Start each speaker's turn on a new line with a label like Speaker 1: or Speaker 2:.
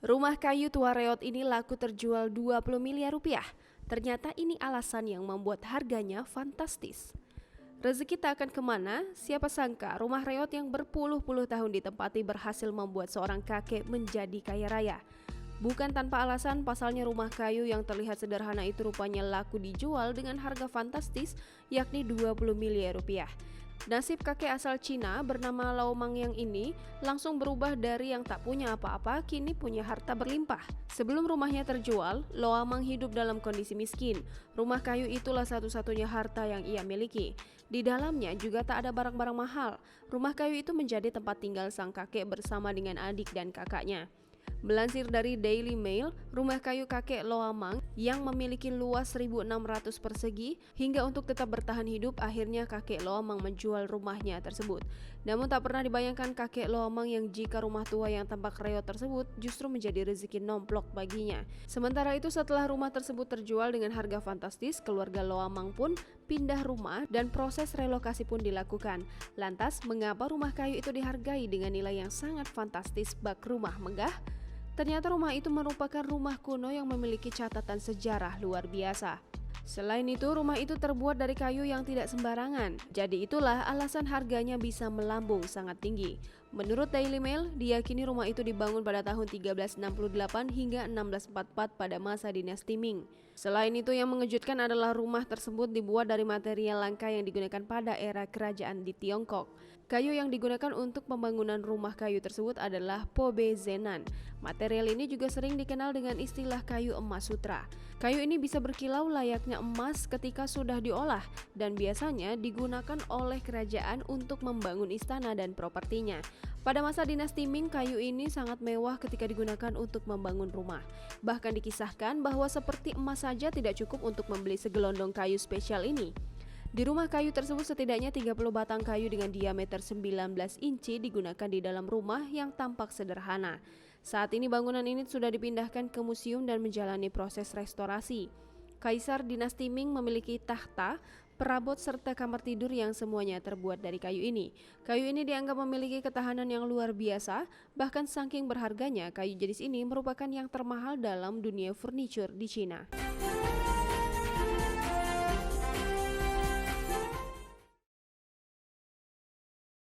Speaker 1: Rumah kayu tua reot ini laku terjual 20 miliar rupiah. Ternyata ini alasan yang membuat harganya fantastis. Rezeki tak akan kemana, siapa sangka rumah reot yang berpuluh-puluh tahun ditempati berhasil membuat seorang kakek menjadi kaya raya. Bukan tanpa alasan, pasalnya rumah kayu yang terlihat sederhana itu rupanya laku dijual dengan harga fantastis, yakni 20 miliar rupiah. Nasib kakek asal Cina bernama Lau Mang yang ini langsung berubah dari yang tak punya apa-apa kini punya harta berlimpah. Sebelum rumahnya terjual, Lau Mang hidup dalam kondisi miskin. Rumah kayu itulah satu-satunya harta yang ia miliki. Di dalamnya juga tak ada barang-barang mahal. Rumah kayu itu menjadi tempat tinggal sang kakek bersama dengan adik dan kakaknya. Melansir dari Daily Mail, rumah kayu kakek Lau Mang yang memiliki luas 1.600 persegi hingga untuk tetap bertahan hidup akhirnya kakek Lau Mang menjual rumahnya tersebut. Namun tak pernah dibayangkan kakek Lau Mang yang jika rumah tua yang tampak reot tersebut justru menjadi rezeki nomplok baginya. Sementara itu setelah rumah tersebut terjual dengan harga fantastis, keluarga Lau Mang pun pindah rumah dan proses relokasi pun dilakukan. Lantas, mengapa rumah kayu itu dihargai dengan nilai yang sangat fantastis bak rumah megah? Ternyata rumah itu merupakan rumah kuno yang memiliki catatan sejarah luar biasa. Selain itu, rumah itu terbuat dari kayu yang tidak sembarangan. Jadi itulah alasan harganya bisa melambung sangat tinggi. Menurut Daily Mail, diyakini rumah itu dibangun pada tahun 1368 hingga 1644 pada masa dinasti Ming. Selain itu, yang mengejutkan adalah rumah tersebut dibuat dari material langka yang digunakan pada era kerajaan di Tiongkok. Kayu yang digunakan untuk pembangunan rumah kayu tersebut adalah pobezenan. Material ini juga sering dikenal dengan istilah kayu emas sutra. Kayu ini bisa berkilau layaknya emas ketika sudah diolah dan biasanya digunakan oleh kerajaan untuk membangun istana dan propertinya. Pada masa dinasti Ming, kayu ini sangat mewah ketika digunakan untuk membangun rumah. Bahkan dikisahkan bahwa seperti emas saja tidak cukup untuk membeli segelondong kayu spesial ini. Di rumah kayu tersebut setidaknya 30 batang kayu dengan diameter 19 inci digunakan di dalam rumah yang tampak sederhana. Saat ini bangunan ini sudah dipindahkan ke museum dan menjalani proses restorasi. Kaisar dinasti Ming memiliki tahta, perabot serta kamar tidur yang semuanya terbuat dari kayu ini. Kayu ini dianggap memiliki ketahanan yang luar biasa, bahkan saking berharganya kayu jenis ini merupakan yang termahal dalam dunia furniture di Cina.